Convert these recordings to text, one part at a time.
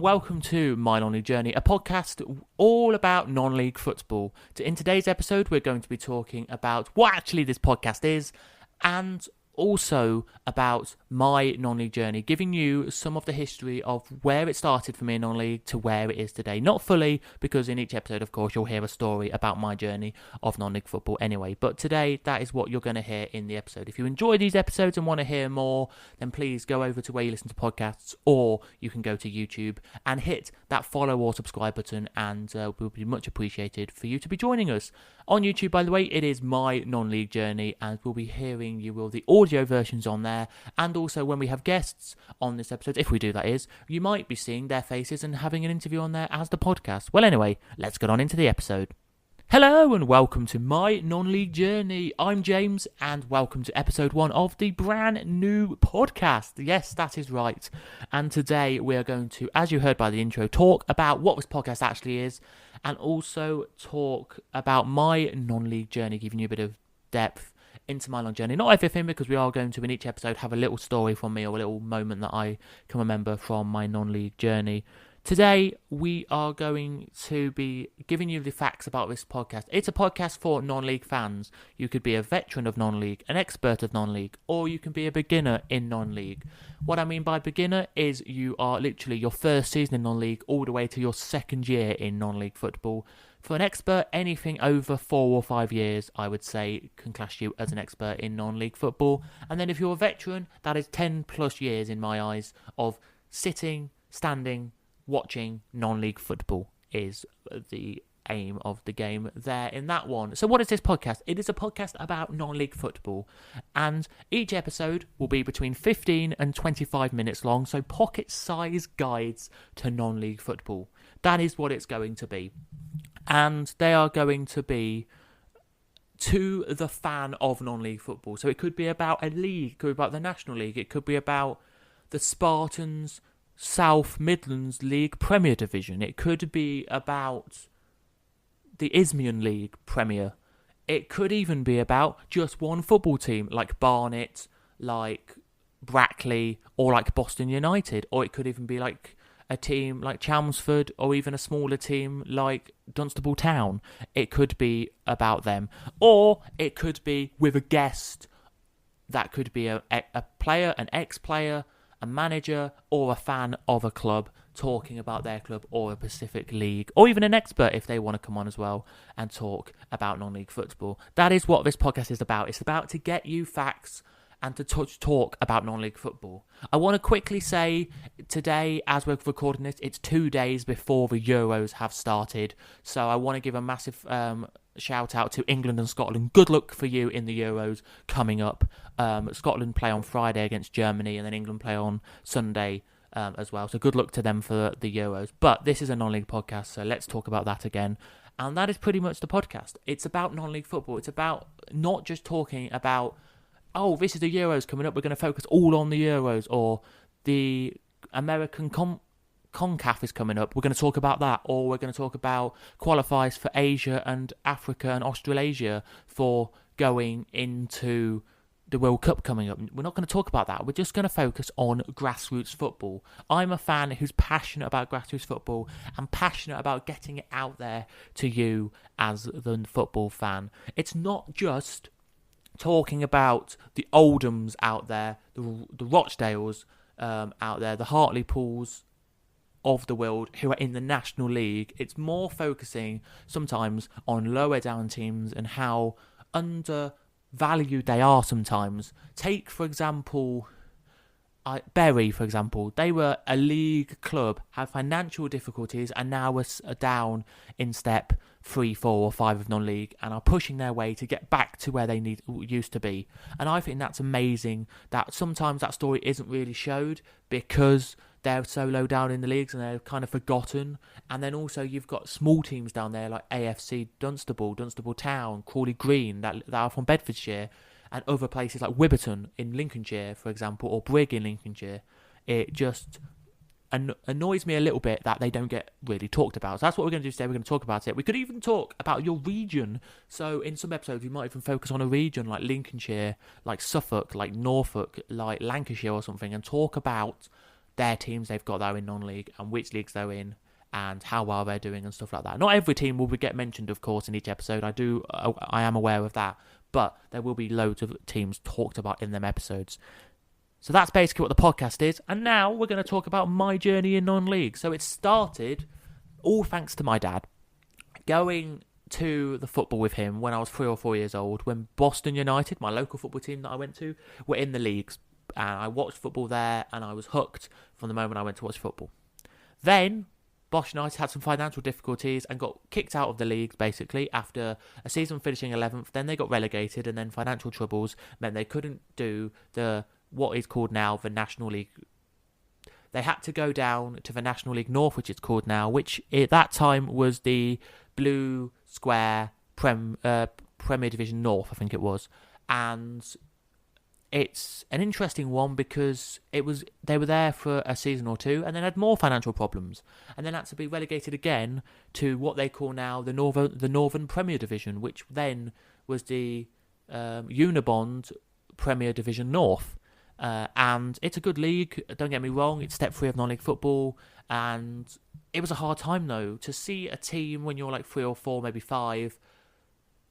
welcome to My Non-League Journey, a podcast all about non-league football. In today's episode, we're going to be talking about what actually this podcast is, and also about my non-league journey, giving you some of the history of where it started for me in non-league to where it is today. Not fully, because in each episode, of course, you'll hear a story about my journey of non-league football anyway. But today, that is what you're going to hear in the episode. If you enjoy these episodes and want to hear more, then please go over to where you listen to podcasts, or you can go to YouTube and hit that follow or subscribe button, and it will be much appreciated for you to be joining us. On YouTube, by the way, it is my non-league journey, and we'll be hearing the audio versions on there, and also when we have guests on this episode, if we do, that is, you might be seeing their faces and having an interview on there as the podcast. Well, anyway, let's get on into the episode. Hello and welcome to my non-league journey. I'm James, and welcome to episode 1 of the brand new podcast. Yes, that is right. And today we are going to, as you heard by the intro, talk about what this podcast actually is, and also talk about my non-league journey, giving you a bit of depth into my long journey. Not everything, because we are going to, in each episode, have a little story from me or a little moment that I can remember from my non-league journey. Today, we are going to be giving you the facts about this podcast. It's a podcast for non-league fans. You could be a veteran of non-league, an expert of non-league, or you can be a beginner in non-league. What I mean by beginner is you are literally your first season in non-league all the way to your second year in non-league football. For an expert, anything over 4 or 5 years, I would say, can class you as an expert in non-league football. And then if you're a veteran, that is 10 plus years in my eyes of sitting, standing, watching non-league football is the aim of the game there in that one. So what is this podcast? It is a podcast about non-league football, and each episode will be between 15 and 25 minutes long, so pocket-sized guides to non-league football. That is what it's going to be. And they are going to be to the fan of non-league football. So it could be about a league, it could be about the National League, it could be about the Spartans South Midlands League Premier Division. It could be about the Isthmian League Premier. It could even be about just one football team, like Barnet, like Brackley, or like Boston United. Or it could even be like a team like Chelmsford, or even a smaller team like Dunstable Town. It could be about them. Or it could be with a guest. That could be a player, an ex-player, a manager, or a fan of a club talking about their club or a specific league, or even an expert if they want to come on as well and talk about non-league football. That is what this podcast is about. It's about to get you facts and to talk about non-league football. I want to quickly say today, as we're recording this, it's 2 days before the Euros have started, so I want to give a massive shout out to England and Scotland. Good luck for you in the Euros coming up. Scotland play on Friday against Germany, and then England play on Sunday as well. So good luck to them for the Euros. But this is a non-league podcast, so let's talk about that again. And that is pretty much the podcast. It's about non-league football. It's about not just talking about, oh, this is the Euros coming up, we're going to focus all on the Euros, or the American CONCACAF is coming up, we're going to talk about that, or we're going to talk about qualifiers for Asia and Africa and Australasia for going into the World Cup coming up. We're not going to talk about that. We're just going to focus on grassroots football. I'm a fan who's passionate about grassroots football and passionate about getting it out there to you as the football fan. It's not just talking about the Oldhams out there, the Rochdales out there, the Hartlepools of the world who are in the National League. It's more focusing sometimes on lower down teams and how undervalued they are sometimes. Take, for example, Bury, for example. They were a league club, had financial difficulties, and now are down in step 3, 4 or 5 of non-league, and are pushing their way to get back to where they used to be. And I think that's amazing that sometimes that story isn't really showed because they're so low down in the leagues and they're kind of forgotten. And then also you've got small teams down there like AFC Dunstable, Dunstable Town, Crawley Green that are from Bedfordshire, and other places like Wibberton in Lincolnshire, for example, or Brigg in Lincolnshire. It just annoys me a little bit that they don't get really talked about. So that's what we're going to do today. We're going to talk about it. We could even talk about your region. So in some episodes, we might even focus on a region like Lincolnshire, like Suffolk, like Norfolk, like Lancashire or something, and talk about their teams they've got that are in non-league and which leagues they're in and how well they're doing and stuff like that. Not every team will get mentioned, of course, in each episode. I am aware of that, but there will be loads of teams talked about in them episodes. So that's basically what the podcast is. And now we're going to talk about my journey in non-league. So it started all thanks to my dad. Going to the football with him when I was 3 or 4 years old, when Boston United, my local football team that I went to, were in the leagues. And I watched football there and I was hooked from the moment I went to watch football. Then Boston United had some financial difficulties and got kicked out of the leagues, basically, after a season finishing 11th. Then they got relegated, and then financial troubles meant they couldn't do what is called now the National League. They had to go down to the National League North, which it's called now, which at that time was the Blue Square Premier Division North, I think it was. And it's an interesting one because they were there for a season or two and then had more financial problems and then had to be relegated again to what they call now the Northern Premier Division, which then was the Unibond Premier Division North. And it's a good league, don't get me wrong, it's step 3 of non-league football, and it was a hard time though to see a team when you're like 3 or 4, maybe 5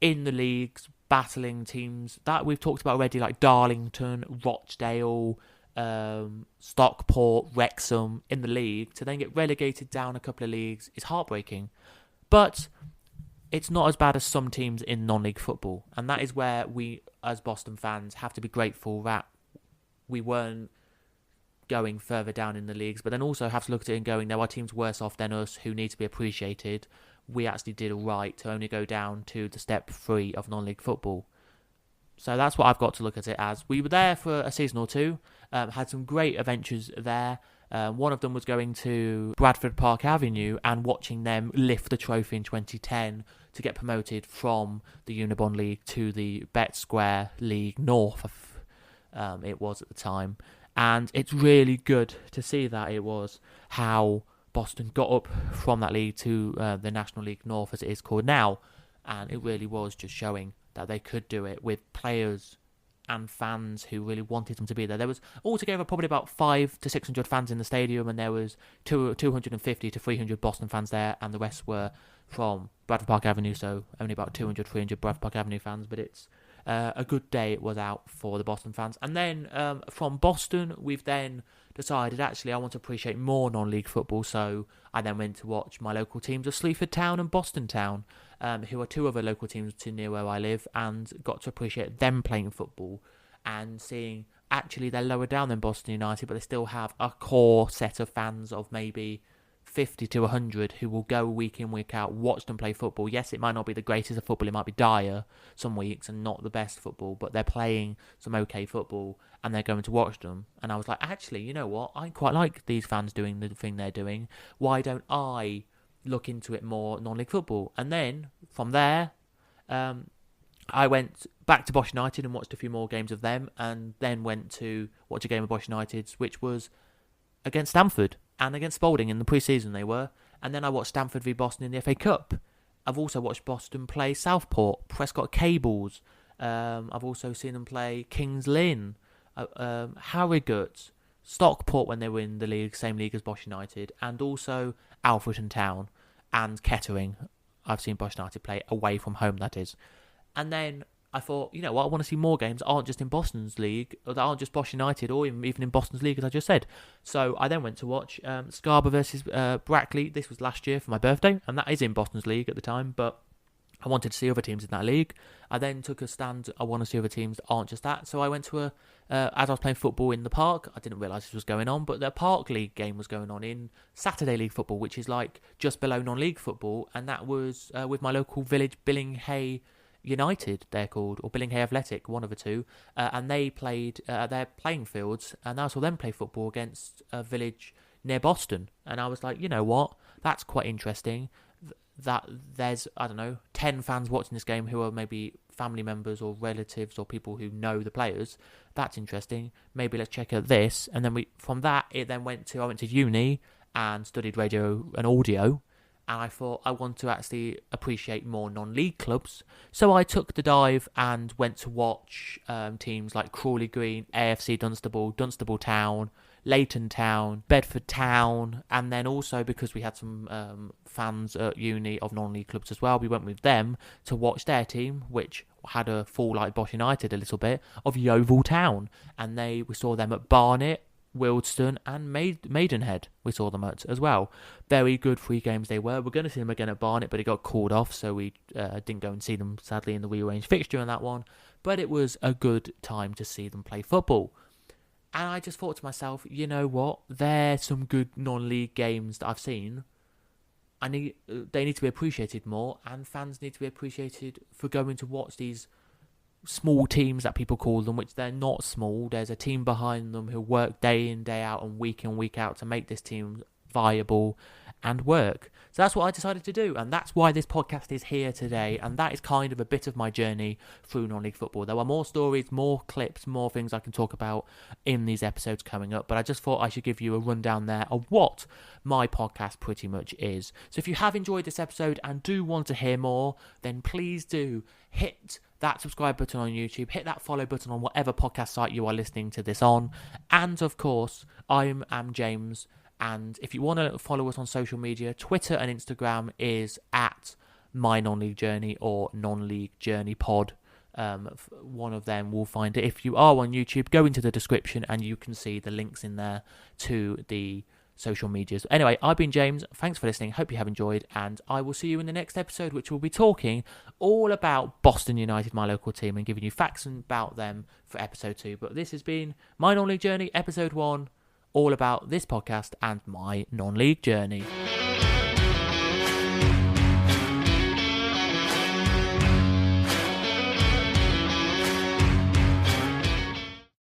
in the leagues battling teams that we've talked about already, like Darlington, Rochdale, Stockport, Wrexham in the league, to then get relegated down a couple of leagues is heartbreaking. But it's not as bad as some teams in non-league football, and that is where we as Boston fans have to be grateful that we weren't going further down in the leagues, but then also have to look at it and going, there are teams worse off than us who need to be appreciated. We actually did all right to only go down to the step 3 of non-league football. So that's what I've got to look at it as. We were there for a season or two, had some great adventures there. One of them was going to Bradford Park Avenue and watching them lift the trophy in 2010 to get promoted from the Unibond League to the Bet Square League North, it was at the time. And it's really good to see that it was how Boston got up from that league to the National League North, as it is called now. And it really was just showing that they could do it with players and fans who really wanted them to be there. There was altogether probably about 500 to 600 fans in the stadium, and there was 250 to 300 Boston fans there, and the rest were from Bradford Park Avenue, so only about 200, 300 Bradford Park Avenue fans, but it's a good day it was out for the Boston fans. And then from Boston, we've then decided, actually, I want to appreciate more non-league football, so I then went to watch my local teams of Sleaford Town and Boston Town, who are 2 other local teams to near where I live, and got to appreciate them playing football and seeing, actually, they're lower down than Boston United, but they still have a core set of fans of maybe 50 to 100 who will go week in, week out, watch them play football. Yes, it might not be the greatest of football, it might be dire some weeks and not the best football, but they're playing some okay football and they're going to watch them. And I was like, actually, you know what? I quite like these fans doing the thing they're doing. Why don't I look into it more, non-league football? And then from there, I went back to Boston United and watched a few more games of them, and then went to watch a game of Boston United's, which was against Stamford and against Spalding in the pre-season they were. And then I watched Stamford v Boston in the FA Cup. I've also watched Boston play Southport, Prescott Cables. I've also seen them play Kings Lynn, Harrogate, Stockport when they were in the league, same league as Boston United, and also Alfreton Town and Kettering. I've seen Boston United play away from home, that is. And then I thought, you know what, I want to see more games that aren't just in Boston's league, or that aren't just Boston United, or even in Boston's league, as I just said. So I then went to watch Scarborough versus Brackley. This was last year for my birthday, and that is in Boston's league at the time, but I wanted to see other teams in that league. I then took a stand, I want to see other teams that aren't just that. So I went to as I was playing football in the park, I didn't realise this was going on, but the Park League game was going on in Saturday League football, which is like just below non-league football, and that was with my local village, Billinghay United, they're called, or Billinghay Athletic, one of the two, and they played their playing fields, and I saw them play football against a village near Boston, and I was like, you know what, that's quite interesting, that there's, I don't know, 10 fans watching this game who are maybe family members or relatives or people who know the players. That's interesting, maybe let's check out this. And then from that, I went to uni and studied radio and audio, and I thought I want to actually appreciate more non-league clubs. So I took the dive and went to watch teams like Crawley Green, AFC Dunstable, Dunstable Town, Leighton Town, Bedford Town, and then also because we had some fans at uni of non-league clubs as well, we went with them to watch their team, which had a fall like Bosch United a little bit, of Yeovil Town, and we saw them at Barnet, Wealdstone and Maidenhead we saw them at as well. Very good 3 games they were. We're going to see them again at Barnet, but it got called off, so we didn't go and see them, sadly, in the rearranged fixture in that one. But it was a good time to see them play football. And I just thought to myself, you know what? There's some good non-league games that I've seen. They need to be appreciated more, and fans need to be appreciated for going to watch these small teams that people call them, which they're not small. There's a team behind them who work day in, day out and week out to make this team viable and work. So that's what I decided to do, and that's why this podcast is here today, and that is kind of a bit of my journey through non-league football. There are more stories, more clips, more things I can talk about in these episodes coming up, but I just thought I should give you a rundown there of what my podcast pretty much is. So if you have enjoyed this episode and do want to hear more, then please do hit that subscribe button on YouTube, hit that follow button on whatever podcast site you are listening to this on, and of course, I am James, and if you want to follow us on social media, Twitter and Instagram is at My Non-League Journey or Non-League Journey Pod. One of them will find it. If you are on YouTube, go into the description and you can see the links in there to the social medias. Anyway, I've been James. Thanks for listening. Hope you have enjoyed, and I will see you in the next episode, which will be talking all about Boston United, my local team, and giving you facts about them for episode 2. But this has been My Non-League Journey, episode 1, all about this podcast and my non-league journey.